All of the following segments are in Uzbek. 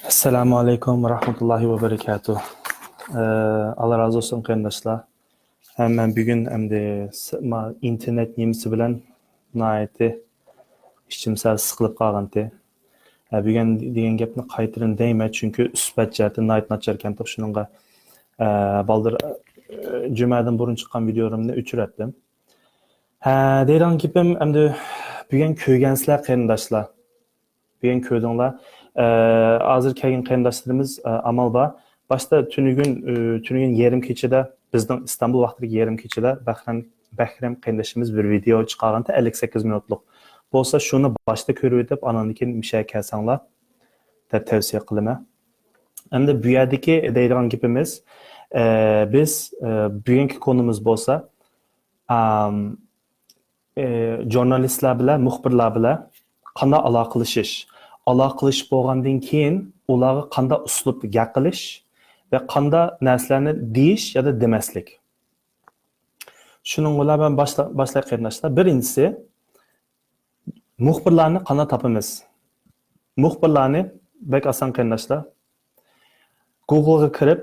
Assalamu alaikum wa rahmatullahi wa barakatuh. Allah razı olsun kardeşler. Hemen bugün hem de internet nemisi bilen nayeti işçimsel sıkılıp kalgantı. Bugün degan gapni qaytarin deyman çünkü üsbat jati nayet nacharkan to'q shuningga baldir jumadan burun chiqqan videomni o'chirdim. Deydigan gapim endi bugün ko'rgansizlar qarindoshlar. Bugün ko'rdinglar. Hozir kelgan qarindoshlarimiz amal bor. Başta tünügün yarım kechada bizning İstanbul vaqtidagi yarım kechada Bahram qarindoshimiz bir video chiqarganda 58 minutlik. Bo'lsa shuni boshda ko'rib o'tib, andan keyin misha kelsanglar deb tavsiya qilaman. Endi bu yerdagi deydigan gapimiz biz bugungi konumuz bo'lsa jurnalistlar bilan, muxbirlar bilan qanday aloqalashish, aloqalash bo'lgandan keyin ularga qanday uslubda gap qilish va qanday narsalarni deyish yoki demaslik. Shuning bilan men boshlayman qarindoshlar. Birinchisi muxbirlarni qanday topamiz? Muxbirlarni bek oson qarindoshlar. Google'ga kirib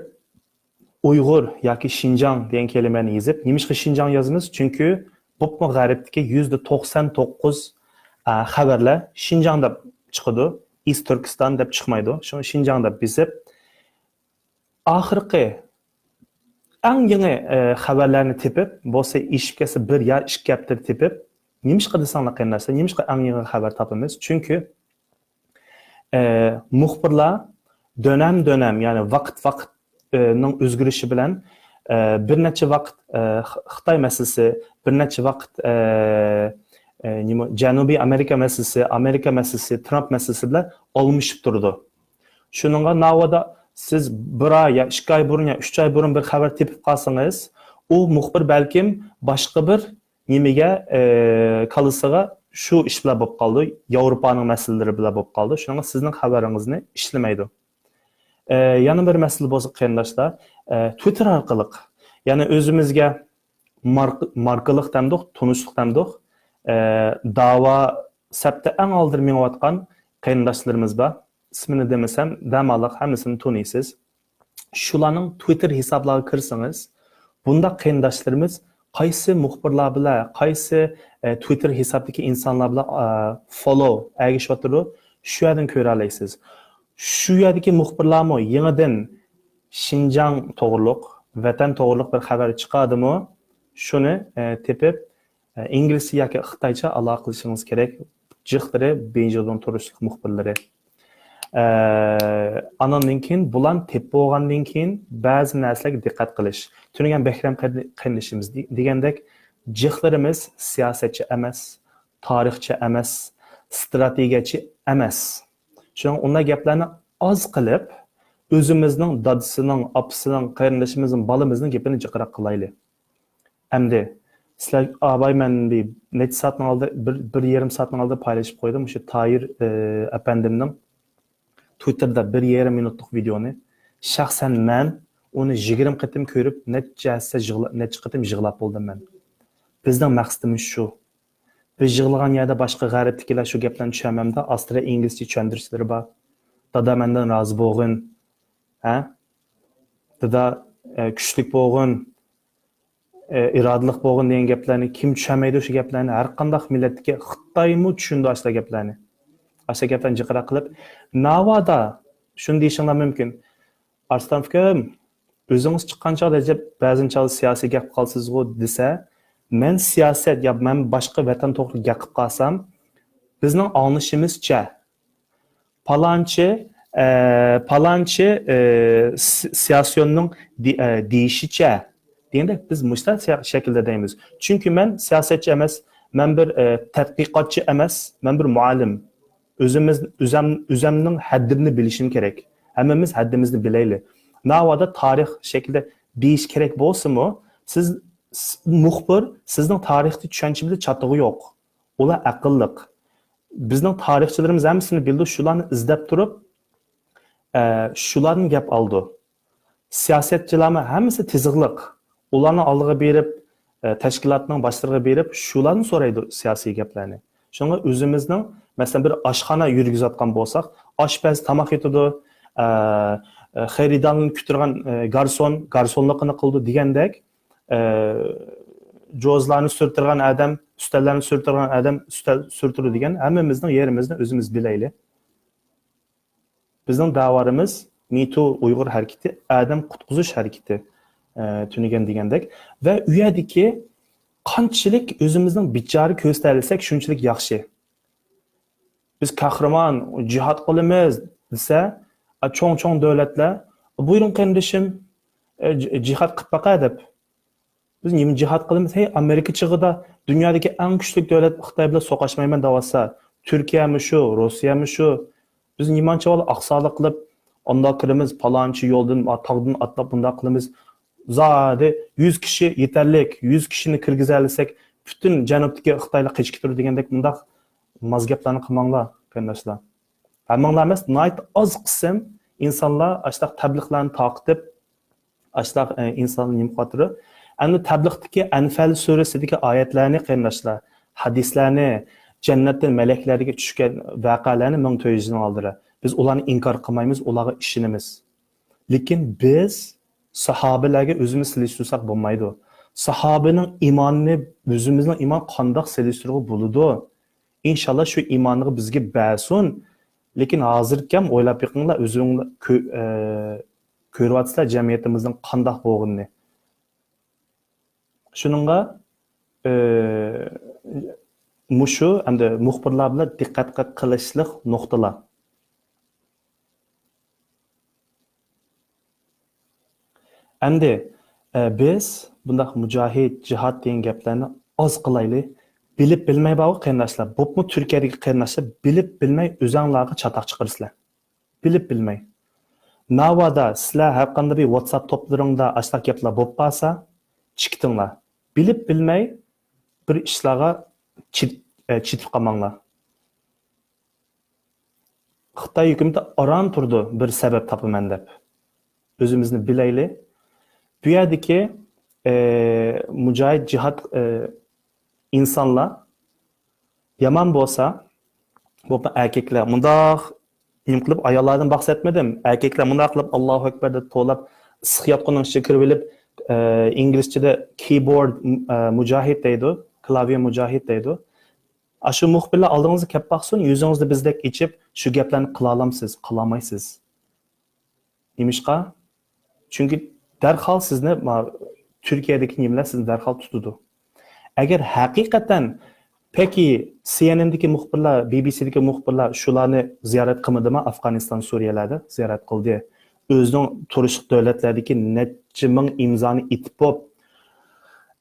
Uyg'ur yoki Xinjiang degan kelimani yozib, nimishqa Xinjiang yozamiz? Chunki bu g'arbdagi %99 xabarlar Xinjiang deb chiqadi. East Turkiston deb chiqmaydi. Shuni Xinjiang deb bizib oxirgi eng yangi xabarlarni tepib, bo'lsa eshib kelsa bir yo ikki hafta tepib, nimishqa desanglar qarindoshlar, nimishqa eng yangi xabar topamiz? Chunki muxbirlar dönem ya'ni vaqtning o'zgarishi bilan bir necha vaqt Xitoy masalasi, bir necha vaqt Janubiy Amerika masalasi, Trump masalasi bilan olmishib turdi. Shuningga navoda siz bir oy yo 2 oy burun yo 3 oy burun bir xabar tepib qolsangiz, u muxbir balkim boshqa bir nimaga qalisiga shu ish bilan bo'lib qoldi, Yevropaning masalalari bilan bo'lib qoldi. Shuningga sizning xabaringizni ishlamaydi. Yana bir masala bo'lsa qarindoshlar, Twitter orqali, ya'ni o'zimizga markalik demdik, tunishlik demdik, da'vo sabta eng oldir mengayotgan qarindoshlarimiz bor. İsmini demesem, damalıq hamısını tanıysiz. Şularning Twitter hisoblariga kirsangiz, bunda qarindoshlarimiz qaysi muxbirlar bilan, qaysi Twitter hisobidagi insonlar bilan follow ergishayotdi, shu yerdan ko'ra olasiz. Shu yerdagi muxbirlarmi yangidan Xinjiang to'g'riliq, vatan to'g'riliq bir xabar chiqadimi? Shuni tepib inglizcha yoki xitoycha aloqalashingiz kerak. Jiqdiri Beijingdan turishlik muxbirlari. Anandan keyin bulan tep bo'lgandan keyin ba'zi narsalarga diqqat qilish. Tunagan Bahram qarindoshimiz degandek, jiqlarimiz siyosatchi emas, tarixchi emas, strategiyachi emas. Shuning unday gaplarni oz qilib, o'zimizning dadisining, opasining, qarindoshimizning, bolamizning gapini jiqroq qilaylik. Endi sizlar men bir necha soatning oldi, bir yarim soatning oldi paylaşib qo'ydim o'sha Tayir apandimning Twitter'da 1,5 minutlik videoni. Şahsen men onu 20 qitim ko'rib, necha qitim yig'lab bo'ldim men. Bizning maqsadimiz shu. Biz yig'lagan yerda boshqa g'arbdagilar shu gaplarni tushunmamda, astra inglizcha tushuntirishlar bor. Dada mendan rozi bo'lgin. Dada kuchlik bo'lgin. İradalik bo'lgin degan gaplarni kim tushunmaydi o'sha gaplarni? Har qanday millatga Xitoymi tushundi o'sha gaplarni. Aşağı gaplarni jiqra qilib, navoda shuni deyishinglar mumkin. Arslan fikrim, o'zingiz chiqqancha deb ba'zincha siyosiy gap qilsiz-ku desa, men siyosat yo men boshqa vatan to'g'ri gap qilib qolsam, bizning anglishimizcha palanchi siyosiyonning deyishicha deganda biz mushtat shaklda deymiz. Chunki men siyosatchi emas, men bir tadqiqotchi emas, men bir muallim. Özümün haddini bilişim gerek. Hemimiz haddimizni bilaylik. Navoda tarix şekilde bir iş gerek bolsa mı? Siz muxbir, sizning tarixni tushunchingiz çatığı yok. Ular aqlliq. Bizning tarixchilarimiz hammasini bildi, shularni izlab turib, shularni gap oldi. Siyosatchilarmi hammasi tiziqliq. Ularni oldiga berib, tashkilotning boshlig'iga berib, shularni so'raydi siyosiy gaplarni. Shunga o'zimizning masalan bir oshxona yurgizayotgan bo'lsak, oshpaz tamoq yetadi, xaridorni kutirgan garsonligini qildi degandek, jozlarni surtirgan odam, ustallarni surtirgan odam ustal surtirdi degan hammamizning yerimizni o'zimiz bilaylik. Bizning davarimiz MeToo Uyg'ur harakati, adam qutqizish harakati tunigan degandek va u yerdagi qanchalik o'zimizning bichora ko'rsatsak shunchalik yaxshi. Biz qahramon jihad qilamiz desa, cho'ng davlatlar buyuring qarindishim jihad qilib baqa deb. Biz nima jihad qilamiz? Hey, Amerika chig'ida dunyodagi eng kuchli davlat Xitoy bilan so'qashmayman davasa, Turkiyami shu, Rossiyami shu. Biz nimancha aqsoqlik qilib, onda qilamiz, palonchi yo'ldan, tog'dan atlab bunda qilamiz. Zodi 100 kishi yetarlik, 100 kishini kirgizalsak, butun janubdagi Xitoylar qechib turadi degandek bundaq mazgaplarni qilmanglar, qarindoshlar. Hammanglar emas, night oz qism insonlar ashtaq tabliqlarni taqib, ashtaq insonning nimqotiri. Endi tabliqdagi Anfal surasidagi oyatlarni qarindoshlar, hadislarni, jannatdan meleklarga tushgan voqealarni 1400 oldira. Biz ularni inkor qilmaymiz, ularga ishonamiz. Lekin biz sahobalarga o'zimiz silishtirsak bo'lmaydi. Sahobaning iymonini, o'zimizning iymon qandoq silishtirib bo'ladi? İnşallah shu iymonni bizga bersin. Lekin hozirga ham o'ylab yiqinglar, o'zinglar ko'ryapsizlar jamiyatimizning qandoq bo'lganini. Shuningga mushu hamda muxbirlar bilan diqqat qilishlik nuqtalar. Endi biz bundaq mujohid, jihad degan gaplarni oz qilaylik. Bilib bilmay bağlı qarindoshlar. Bo'pmi Turkiyadagi qarindoshlar bilib bilmay o'zinglarga chatoq chiqarsizlar. Bilib bilmay. Navada sizlar har qanday bir WhatsApp to'plaringda ashtaq gaplar bo'lib qolsa, chiqtinglar. Bilib bilmay bir ishlarga chitib qolmanglar. Xitoy hukumati aran turdi bir sabab topaman deb. O'zimizni bilaylik. Bu yerdagi mujohid jihad insanlar yaman bo'lsa, bu erkeklar mundaq qilib ayollardan bahsetmedim. Erkeklar mundaq qilib Allohu akbar deb to'lab sixyotqonning ichiga kirib olib, inglizchada keyboard mujohid deydi, klavye mujohid deydi. Shu muxbirlar oldingizga kelib baqsin, yuzingizni bizdek ichib, shu gaplarni qila olamsiz, qila olmaysiz. Nimishqa? Chunki darhol sizni Turkiyadagi nimalar sizni darhol tutadi. Agar haqiqatan peki CNN'dagi muxbirlar, BBC'dagi muxbirlar shularni ziyorat qilmadimi? Afg'oniston, Suriyalarda ziyorat qildi. O'zining turish davlatlaridagi necha ming imzoni itib bo'lib,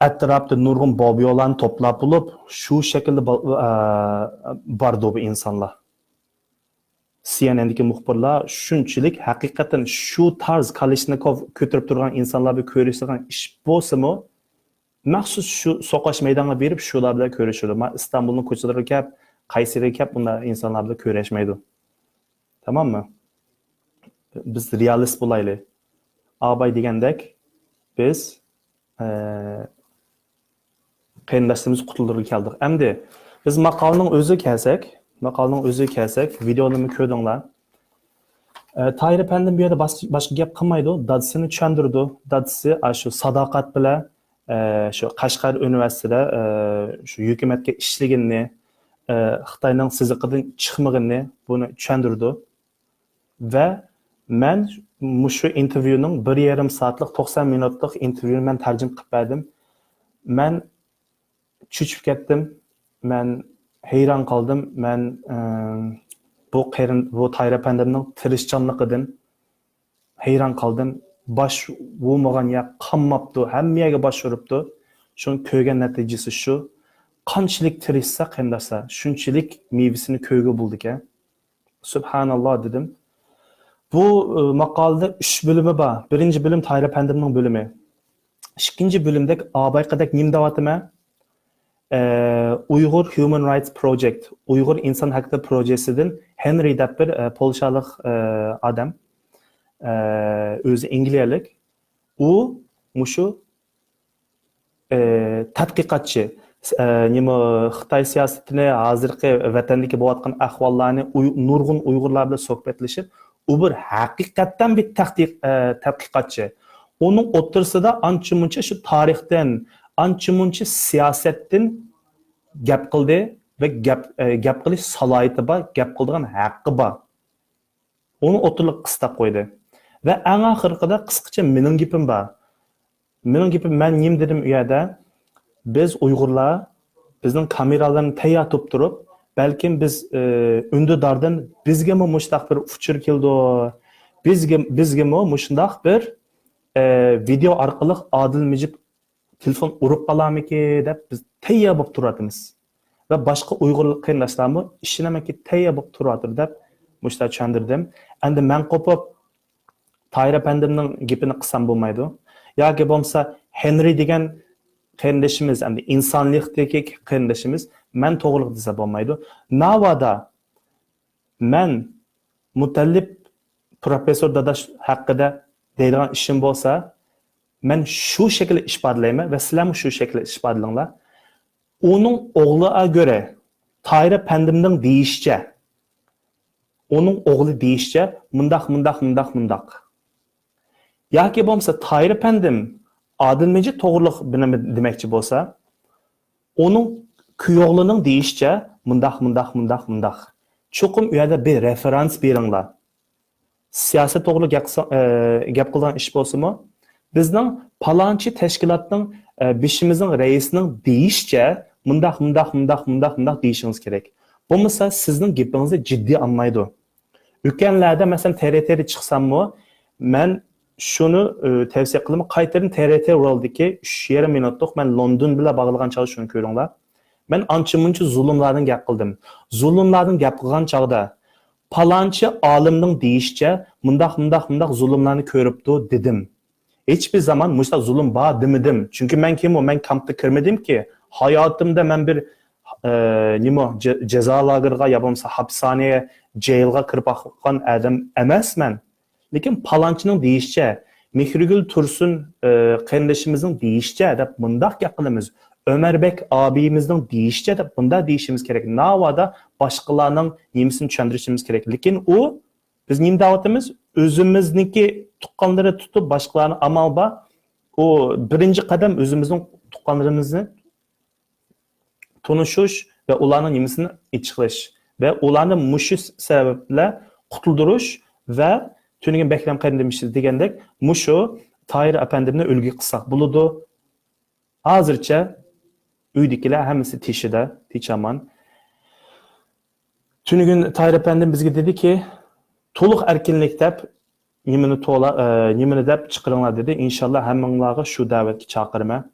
atrofda nurg'un bobiyolarni to'plab bo'lib, shu shaklda bordi bu insonlar. CNN'dagi muxbirlar shunchalik haqiqatan shu tarz Kalishnikov ko'tarib turgan insonlarni ko'rishgan ish bo'lsa-mu, maxsus shu so'qash maydoniga berib shular bilan ko'rishadi. Men Istanbulning ko'chalariga kelib, Qaysariga kelib bunday insonlar bilan ko'rishmaydi. Tamommi? Biz realist bo'laylik. Abay degandek biz qarindoshlarimiz qutuldirib keldik. Endi biz maqolning o'ziga kelsak, videoni ko'rdinglar. Tahir Efendim bu yerda boshqa gap qilmaydi, dadisini tushundirdi. Dadisi shu sadoqat bilan shu Qashqar universitetida shu hukumatga ishlaganini, Xitoyning siziqidan chiqmaganini buni tushundirdi. Va men shu intervyuning 1,5 soatlik 90 minutlik intervyuni men tarjim qilib berdim. Men cho'chib ketdim. Men hayron qoldim. Men bu Tahir Efendimning tirishchanligidan hayron qoldim. Bosh bo'lmagan ya qammabdi, hammaga bosh uribdi. Shuni ko'rgan natijasi shu. Qanchalik tirishsa qarindoshlar, shunchalik mevasini ko'rga bo'ldi ekan. Subhanalloh dedim. Bu maqolada 3 bölümü bor. Birinchi bölüm Tahir Efendimning bölümü. Ikkinchi bölümdek abayqadak nimdavatime Uyghur Human Rights Project, Uyghur inson haqqi projesidan Henry deb bir polshalik odam, o'zi ingliyalik. U mushu tadqiqotchi, nima Xitoy siyosatini hozirgi vatandagi bo'layotgan ahvollarni nurg'un Uyg'urlar bilan suhbatlashib, u bir haqiqatdan bir tadqiqotchi. Onun o'rtasida ancha-muncha shu tarixdan, ancha-muncha siyosatdan gap qildi va gap qilish salohiyati bor, gap qiladigan haqqi bor. Onu o'tirliq qistab qo'ydi. Va eng oxirida qisqacha mening gapim bor. Mening gapim men nim dedim u yerda biz Uyg'urlar bizning kameralarni tayyor tutib turib, balkim biz undidardan bizga mo mushtaq bir uchur keldi. Bizga mo mushtaq bir video orqali Adil Mijib telefon urib qolamiki deb biz tayyor bo'lib turatimiz. Va boshqa Uyg'urlik qarindoshlarmi ishinamanki tayyor bo'lib turadir deb mushta tushundirdim. Endi men qo'pib Tahir Apandimning gapini qilsam bo'lmaydi. Yoki bo'lmasa Henry degan qarindoshimiz, endi insonlikdagi qarindoshimiz men to'g'ri desa bo'lmaydi. Navada men Mutallib professor Dadash haqida deydigan ishim bo'lsa, men shu shaklda isbotlayman va sizlar ham shu shaklda isbotlanglar. Onun oğluğa göre Tahir Apandimning deyishcha, onun oğlu deyishcha mundaq. Yoki bo'lmasa Tahir Apandim Adil Mijib to'g'riliq bilimi demoqchi bo'lsa, onun kuyoqlining deyishcha mundaq. Cho'qim u yerda bir referans beringlar. Siyosat to'g'ri gap qilgan ish bo'lsa-mu, bizning palonchi tashkilotning beshimizning raisining deyishcha mundaq deyishingiz kerak. Bo'lmasa sizning gapingizni jiddiy olmaydi. O'tganlarda masalan TRT'ga chiqsam-mu, men shuni tavsiya qilaman. Qaytadan TRT World'dagi 3,5 minutlik men London bilan bog'lagan chog'i shuni ko'ringlar. Men ancha-muncha zulmlardan gap qildim. Zulmlardan gap qilgan chog'da palonchi olimning deyishcha mundaq zulmlarni ko'ribdi dedim. Hiçbir zaman muşta zulüm bağ demedim. Çünkü ben kim o? Ben kampta kirmedim ki. Hayatımda ben bir ceza lagırga yapamsa hapishaneye, jailga kirip akıkan adam emas men. Lekin palançının deyişçe, Mihrigül Tursun kardeşimizin deyişçe de bundaq yakınımız. Ömerbek abimizin deyişçe de bunda deyişimiz gerek. Navada başkalarının nimisini düşündürüşümüz gerek. Lekin o biz nim davatımız özümüzdeki tuqqanları tutup başkalarını amalba o birinci kadem özümüzün tuqqanlarımızı tanışış ve ularının nimisini içiqish ve ularını muşu sebeple qutulduruş ve tünügün beklem demişiz degandek muşu Tahir Apandimni ulgu qilsak buludu. Hozircha uydagilar hammasi tichaman. Tünügün Tahir Apandim bizga dedi ki to'liq erkinlik deb nimani deb chiqaringlar dedi. İnşallah hammanglarga shu da'vatga chaqirman.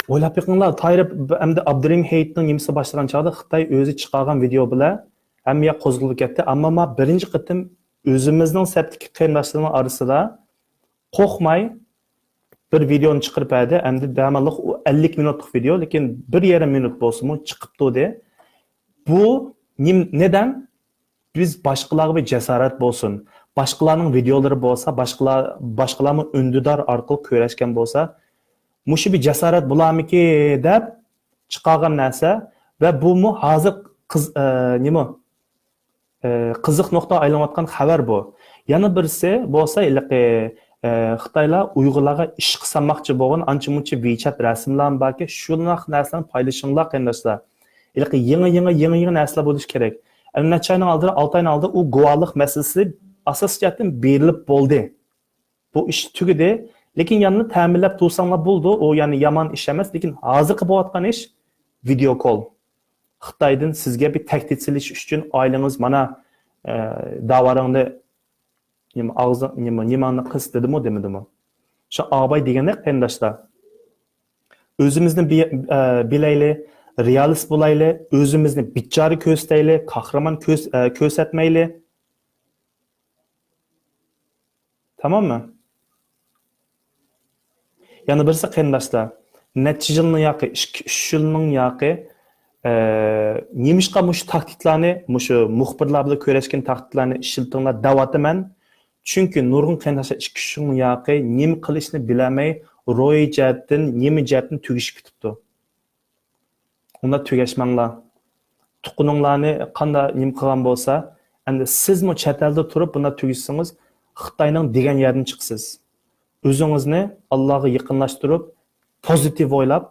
O'ylab yiqinglar, Tahir hamda Abdurim Hayitning nimasi boshlagan chog'da Xitoy o'zi chiqargan video bilan hammaga qo'zg'alib ketdi. Ammo men birinchi qitim o'zimizning saptiki qarindoshlarning orasida qo'rqmay bir videoni chiqarib berdi. Endi damalliq 50 minutlik video, lekin 1,5 minut bo'lsa-mu chiqibdi de. Bu neden? Biz başkalarına bir cesaret bolsun, başkalarının videoları bolsa, başkalarının ündüdar arqılı köreşken bolsa, muşu bir cesaret bulamiki deb çıqargan narsa ve bu mu hazır qiziq nokta aylanayotgan xabar bu. Yana birisi bolsa Xitoylar Uyg'urlarga ish qilmoqchi bo'lgan ancha-muncha WeChat rasmlarni balki shunaq narsalarni paylaşinglar qarindoshlar. Yangi narsalar bo'lish kerak. Neçə ayın aldı, 6 ayın aldı, o guvalıq meselesi asasiyatın berilip boldu. Bu iş tügüdü. Lekin yanını təmirləb tutsanlar buldu. O yani yaman iş emas. Lekin hazır qıbatqan iş video call. Xitaydan sizge bir təhdidçilik üçün aileniz mana davarında nimanı qız dedi mi demedi mi? Şu ağabey degende qarindoshlar. Özümüzni bileyli, realist bo'layli, o'zimizni bichori ko'rsatayli, qahramon ko'rsatmayli. Tamommi? Yana birisi qarindoshlar, necha yilning yoqi 2-3 yilning yoqi nemishqa mush tahdidlarni, mushu muxbirlar bilan ko'rishgan tahdidlarni ishiltinglar da'vatiman. Chunki nurg'un qarindoshlar 2-3 yilning yoqi nima qilishni bilamay, ro'y jihatdan, nima jihatdan tugishib ketibdi. Onda tügeşmenler, tuqununglarni qanda nim qilgan bo'lsa, endi sizmi chet elda turib bunda tugishsangiz Xitoyning degan yerdan chiqsiz. O'zingizni Allohga yaqinlashtirib, pozitiv o'ylab,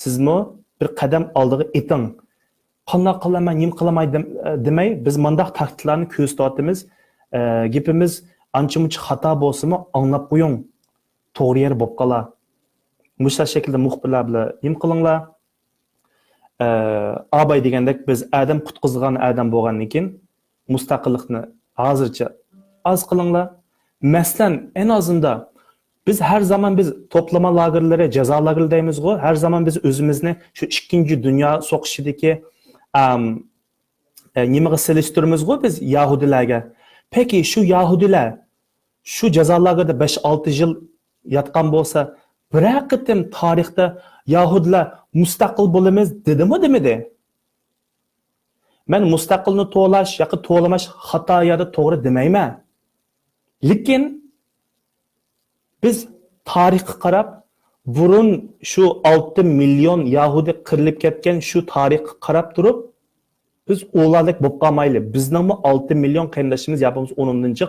sizmi bir qadam oldiga eting. Qanday qilaman, nim qilamay demay, biz mundaq tahdidlarni ko'rsatyapmiz. Gapimiz ancha-muncha xato bo'lsa-mu, anglab qo'ying. To'g'ri yer bo'lib qolar. Mushlar shaklda muxbirlar bilan nim qilinglar. Abay degandek biz adam qutqizgan adam bo'lgandan keyin mustaqillikni hozircha az qilinglar. Masalan, en azından biz her zaman biz toplama lagerlari, jazo lagerlari deymiz-ku, her zaman biz o'zimizni shu 2. Dünya so'qishidagi nimaga selishtiramiz-ku biz Yahudilarga. Peki şu Yahudilar şu jazo lagerida 5-6 yil yotgan bo'lsa, bir qitim tarixda Yahudilar mustaqil bo'lamiz dedimi demedi? Men mustaqilni to'lash yoki to'lamash xato yoki to'g'ri demayman. Lekin biz tarixga qarab, burun şu 6 milyon Yahudi qirilib ketgan şu tarixga qarab turib, biz ularlik bo'lib qolmayli. Bizningmi 6 milyon qarindoshimiz yapimiz 10-chi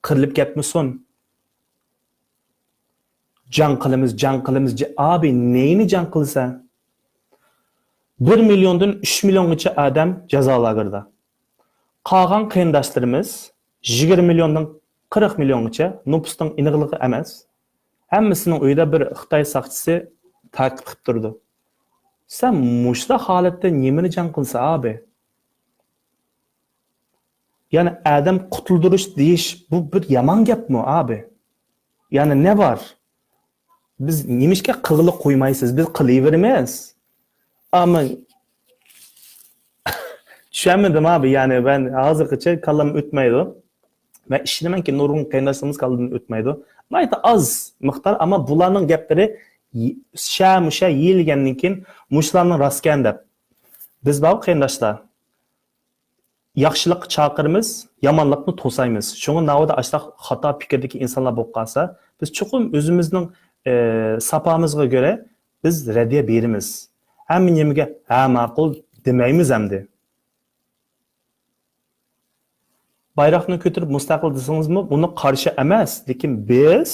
qirilib ketmasin. Can qilamiz. Abi neyini can qilsa? 1 milyondan 3 milyongacha adam jazo lagerida. Qolgan qarindoshlarimiz 20 milyondan 40 milyongacha nüfusning iniqligi emas. Hammasining uyida bir Xitoy saqchisi ta'qib qilib turdi. Sen mushta holatda nimani can qilsa abi? Yani adam qutuldirish deyish bu bir yomon gapmi abi? Yani ne var? Biz nimishga qilg'ili qo'ymaysiz, biz qilaveramiz. Ama tushunmadim abi, yani ben hozirgacha kallam o'tmaydi. Ben ishlamanki nurg'un qayndoshimiz kaldan o'tmaydi. Mayda az miqdor, ama bularning gaplari musha yeyilgandan keyin mushlarning rostgan deb. Biz bu qayndoshlar yaxshilik chaqirimiz, yomonlikni to'saymiz. Shunga navoda ashtaq xato fikrdagi insonlar bo'lib qolsa, biz chuqur o'zimizning sapamizga göre biz radiya berimiz. Hamma nimiga ha ma'qul demaymiz hamdi. Bayroqni ko'tarib mustaqil desangizmi, buni qarshi emas, lekin biz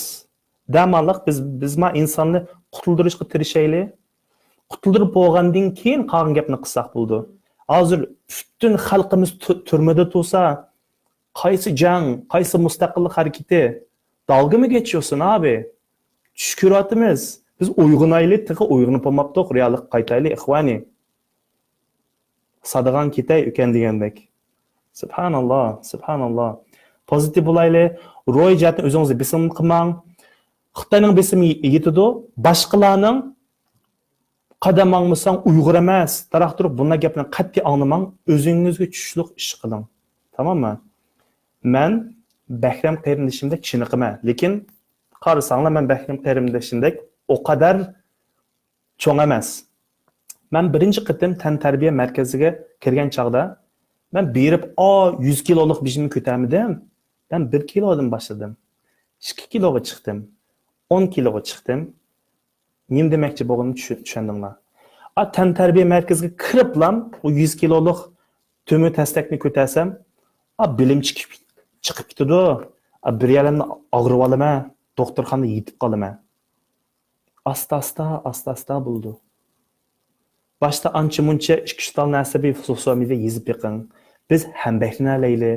damalliq bizma insonni qutuldirishga tirishaylik. Qutuldirib bo'lgandan keyin qolgan gapni qilsak bo'ldi. Hozir butun xalqimiz turmada tursa, qaysi jang, qaysi mustaqillik harakati dalgimi geçiyorsun abi? Şüküratimiz. Biz uyg'unaylik, tig'i uyg'unib bo'lmabdiq, reallik qaytaylik, ixvani. Sadagan ketay ekan degandek. Subhanallah. Pozitiv bo'laylik. Ro'yjatni o'zingizni besim qilmang. Xitoyning besimi yetidi, boshqalarning qadamangmisang Uyg'ur emas. Taraq turib bunday gapni qat'iy anglamang, o'zingizga tushliq ish qiling. Tamommi? Men Bahram qarindishimdek chiniqman, lekin qarasanglar men Bahram qarindishimdek o kadar cho'ng emas. Men birinchi qitim tan tarbiya markaziga kirgan chaqda men berib 100 kiloluk bijimni ko'tarmadim. Ben 1 kilodan boshladim. 2 kiloga chiqdim. 10 kiloga chiqdim. Nim demakchi bo'lganimni tushundinglar. Tan tarbiya markaziga kiriblam o 100 kiloluk tumi tastakni ko'tarsam, bilim chiqib ketdi. Bir yarimni og'rib olaman, doktorxonada yetib qolaman. Asta buldu. Başta ancha muncha ishqishtal nasabiy so'zlar yezib yiqing. Biz hambahrinaleyli.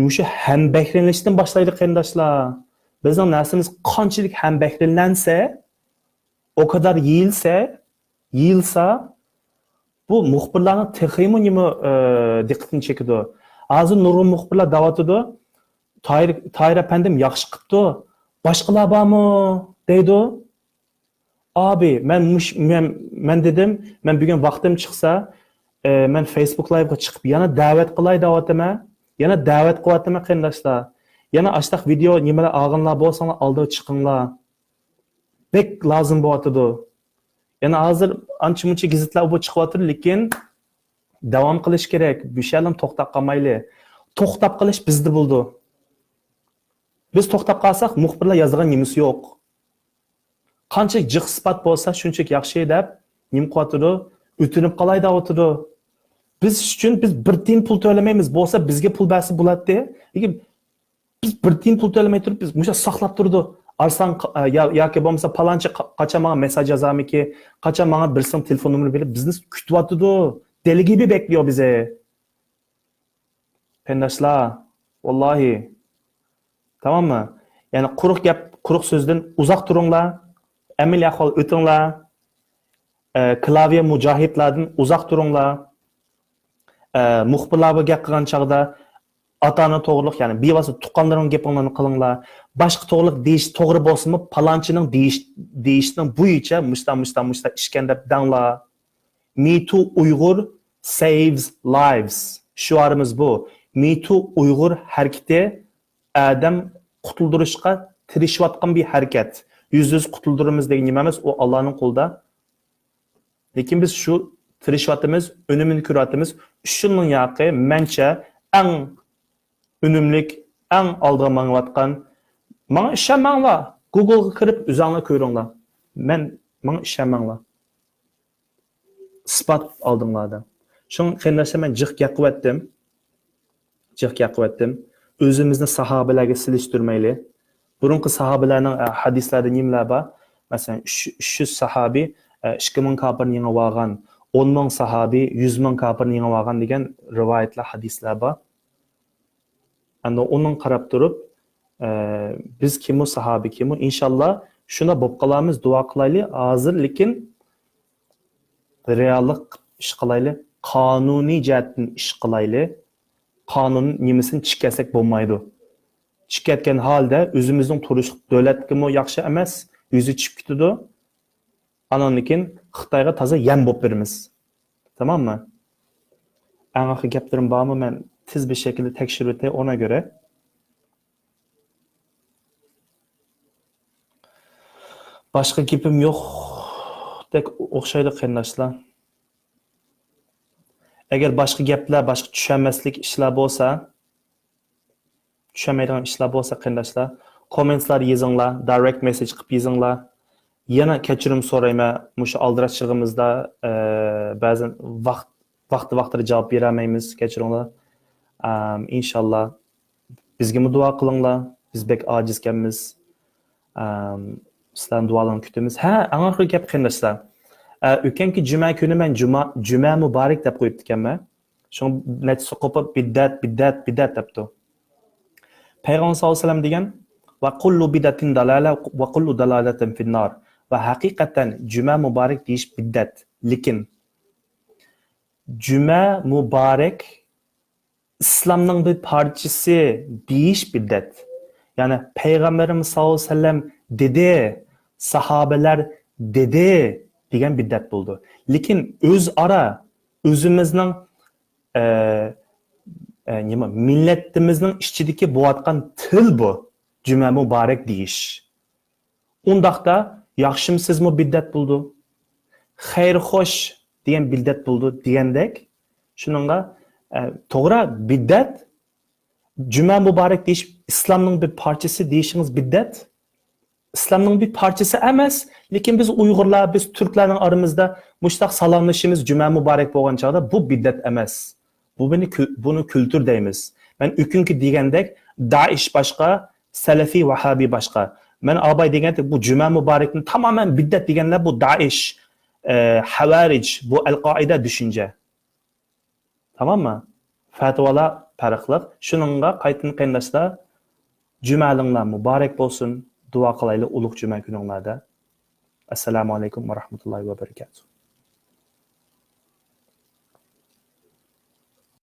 Mushu hambahrinlashdan boshlaylik qarindoshlar. Bizning narsamiz qanchalik hambahrinlansa, o kadar yeyilsa, bu muxbirlarning teximi nima diqqatini chekadi. Hozir nurg'un muxbirlar davatidi. Tayra pandim yaxshi qilibdi. Boshqalar bormi? deydi. Abi men dedim, men bugun vaqtim chiqsa, men Facebook live'ga chiqib yana da'vat qilay da'vatime, yana da'vat qilyapman qarindoshlar. Yana ashtaq video nimalar olganlar bo'lsanglar oldiga chiqinglar. Bek lozim bo'lyapti. Yana hozir ancha-muncha gazetlar bu chiqyapti, lekin davom qilish kerak. Bu shalim to'xtab qolmayli. To'xtab qilish bizda bo'ldi. Biz to'xtab qolsak, muxbirlar yozgan nimasi yo'q. Qancha jiq sifat bo'lsa, shunchalik yaxshi deb nim qo'yatdi, o'tinib qolaydi o'tidi. Biz üçün biz bir tiyin pul to'lamaymiz bo'lsa bizga pul bersa bo'ladi. Lekin biz bir tiyin pul to'lamay turib biz musha saqlab turdi. Arslan yoki bo'lmasa palonchi qachon menga mesaj yozamiki, qachon menga bir so'm telefon nomerini berib bizni kutyapti. Deli gibi bekliyor bizi. Pendaşlar, vallahi. Tamam mı? Yani quruq gap, quruq so'zdan uzoq turinglar. Amil ahvol o'tinglar. Klavye mujohidlardan uzoq turinglar. Muxbirlarga gap qilgan chog'da ota-ona to'g'riliq, ya'ni bevosita tuqqanlarning gapini qilinglar. Boshqa to'g'riliq deyish to'g'ri bo'lsinmi, palonchining deyishning bo'yicha mushta ishkan deb danglar. Me Too Uyg'ur saves lives. Shuarimiz bu. Me Too Uyg'ur harakati adam qutuldirishga tirishayotgan bir harakat. Yüz qutuldiramiz degan nima emas, u Allohning qo'lida. Lekin biz shu tirishayotimiz, unumini ko'ryapmiz. Shunning yoqi mencha eng unumlik, eng oldiga mangayotgan. Menga ishonmanglar. Google'ga kirib o'zinglar ko'ringlar. Menga ishonmanglar. Isbot oldinglarda. Shun qiyinlashsa men jiq gapirdim. O'zimizni sahobalarga silishtirmaylik. Burunqi sahobalarning hadislarida nimlar bor? Masalan, 300 sahobiy 2000 kafirni yengib olgan, 10,000 sahobiy 100,000 kafirni yengib olgan degan rivoyatlar, hadislar bor. Endi onun qarab turib, biz kim o sahobiy kim o? Inshaalloh shuna bo'lib qolamiz, duo qilaylik. Hozir lekin reallik ish qilaylik, qonuniy jihatdan ish qilaylik. Qonun nimasini chikkasak bo'lmaydi. Chikkatgan holda o'zimizning turish davlatga yaxshi emas, yuzi chiqib ketadi. Andan keyin Xitoyga toza yam bo'lib beramiz. Tamommi? Aniq gaplarim bormi? Men tiz bir şekilde tekshirib o'tay ona göre. Başqa gapim yo'q dek o'xshaydi qarindoshlar. Agar boshqa gaplar, boshqa tushunmaslik ishlar bo'lsa, tushunmaydigan ishlar bo'lsa qarindoshlar, kommentlar yozinglar, direct message qilib yozinglar. Yana kechirim so'rayman, mushu aldirashlig'imizda ba'zan vaqtida javob beramaymiz, kechiringlar. İnşallah bizga duo qilinglar. Biz bek ojizkanmiz. Sizlarning duolarini kutamiz. Ha, aniq gap qarindoshlar. O'tganki juma kuni men juma muborak deb qo'yib ekanman. Shuni netsa qo'pib biddat debdi. Payg'ambar sollallohu alayhi vasallam degan va kullu bidatin dalala va kullu dalalatin finnar. Va haqiqatan juma muborak deyish biddat. Lekin juma muborak İslam'ın bir parçası deyiş biddet. Yani Peygamberimiz sallallahu aleyhi ve sellem dedi, sahabeler dedi degan biddet buldu. Lekin o'zimizning millatimizning ichidagi bo'layotgan til bu. Juma muborak deyish. Undaqda yaxshimsizmi biddet buldu. Xayr xo'sh degan biddet buldu degandek, shuningga to'g'ri biddat juma muborak deyish islomning bir parçası deyishimiz biddat. İslamning bir parçası emas, lekin biz Uyg'urlar, biz Turklarning aramizda mushtaq salomlashimiz juma muborak bo'lgan chog'da bu biddat emas. Buni kultur deymiz. Men ukunki degandek Daesh boshqa, Salafi, Vahabi boshqa. Men abay degandek bu juma muborakni tamoman biddat deganlar bu Daesh, Havarij, bu Al-Qoida düşünce. Tamam mı? Fatvalar farqli. Shuningga qaytin qarindoshlar, jumalinglar muborak bo'lsin. Dua qilaylik ulug' juma kuninglarda. Assalomu alaykum va rahmatullohi va barakatuh.